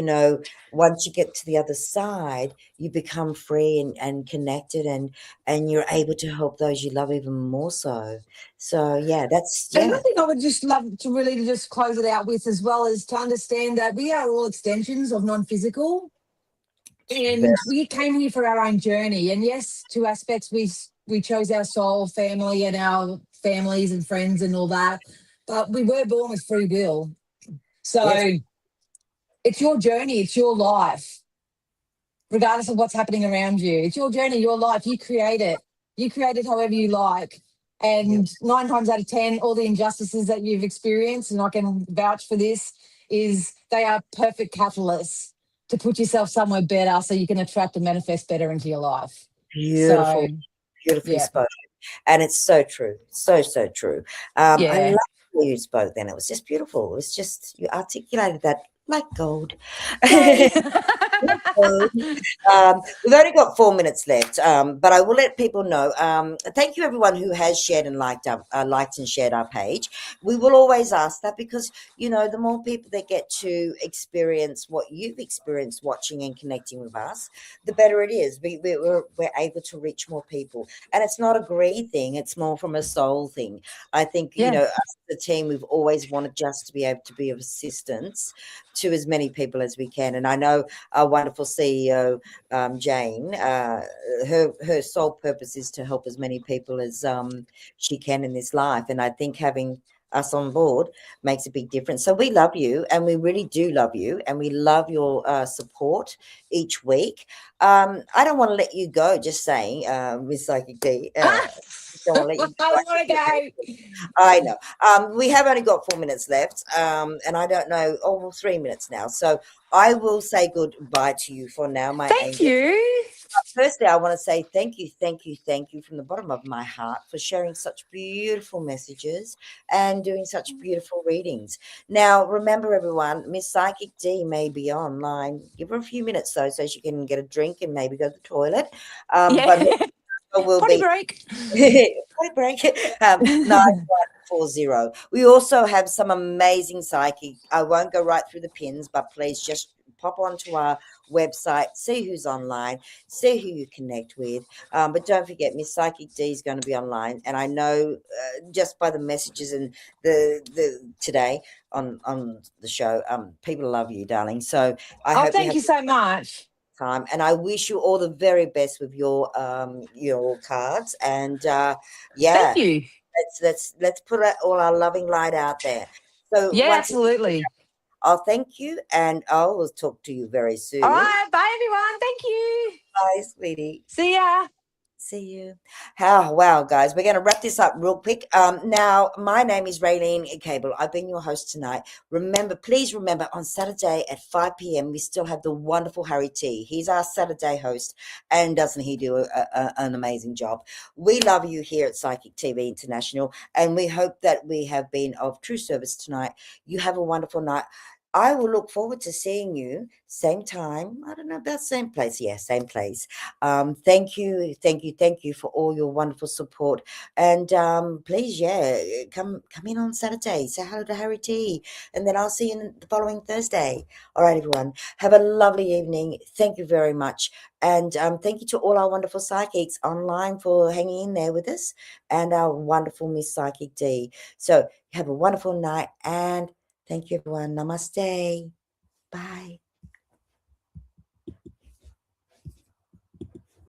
once you get to the other side, you become free and connected, and you're able to help those you love even more so. So, yeah, And one thing I would just love to really just close it out with as well is to understand that we are all extensions of non-physical, Very, and we came here for our own journey. And yes, two aspects, we chose our soul family and our families and friends and all that, but we were born with free will. yes, So it's your journey, it's your life, regardless of what's happening around you. It's your journey, your life. You create it. You create it however you like. yep, And 9 times out of 10, all the injustices that you've experienced, and I can vouch for this, is they are perfect catalysts to put yourself somewhere better so you can attract and manifest better into your life. beautiful, So, beautifully yeah. spoken. And it's so true. So, so true. I Yeah. love the way you spoke then. It was just beautiful. It was just, you articulated that like gold. Yay. We've only got 4 minutes left, but I will let people know. Thank you, everyone who has shared and liked and shared our page. We will always ask that because the more people that get to experience what you've experienced watching and connecting with us, the better it is. We're able to reach more people, and it's not a greed thing; it's more from a soul thing. I think Yeah. us, the team, we've always wanted just to be able to be of assistance to as many people as we can, and I know our wonderful CEO, Jane, her sole purpose is to help as many people as she can in this life. And I think having us on board makes a big difference. So we love you, and we really do love you, and we love your support each week. I don't want to let you go, just saying, Miss Psychic D. Don't want to let you I want to go. I know. We have only got 4 minutes left, and I don't know. Oh, well, 3 minutes now. So I will say goodbye to you for now, my Thank angel. you. Firstly, I want to say thank you from the bottom of my heart for sharing such beautiful messages and doing such beautiful readings. Now, remember, everyone, Miss Psychic D may be online. Give her a few minutes, though, so she can get a drink and maybe go to the toilet. Yeah. But will Potty be break. Point break. 9140. We also have some amazing psychic. I won't go right through the pins, but please just pop onto our website, see who's online, see who you connect with. But don't forget, Miss Psychic D is going to be online, and I know just by the messages and the today on the show, people love you, darling. So I Oh, hope you thank have you so much. time, and I wish you all the very best with your cards. And Thank yeah, you. let's put all our loving light out there. So Yeah, once again, absolutely. I'll thank you, and I will talk to you very All soon. right. Bye, everyone. Thank you. Bye, sweetie. See ya. See you. How wow, guys, we're going to wrap this up real quick. Now, my name is Rayleen Kable. I've been your host tonight. Please remember, on Saturday at 5 p.m. we still have the wonderful Harry T. He's our Saturday host, and doesn't he do an amazing job? We love you here at Psychic TV International, and we hope that we have been of true service tonight. You have a wonderful night. I will look forward to seeing you same time. I don't know about same place. Yeah, same place. Thank you for all your wonderful support. And please, yeah, come in on Saturday. Say hello to Harry T, and then I'll see you the following Thursday. All right, everyone. Have a lovely evening. Thank you very much, and thank you to all our wonderful psychics online for hanging in there with us, and our wonderful Miss Psychic D. So have a wonderful night, and thank you, everyone. Namaste. Bye.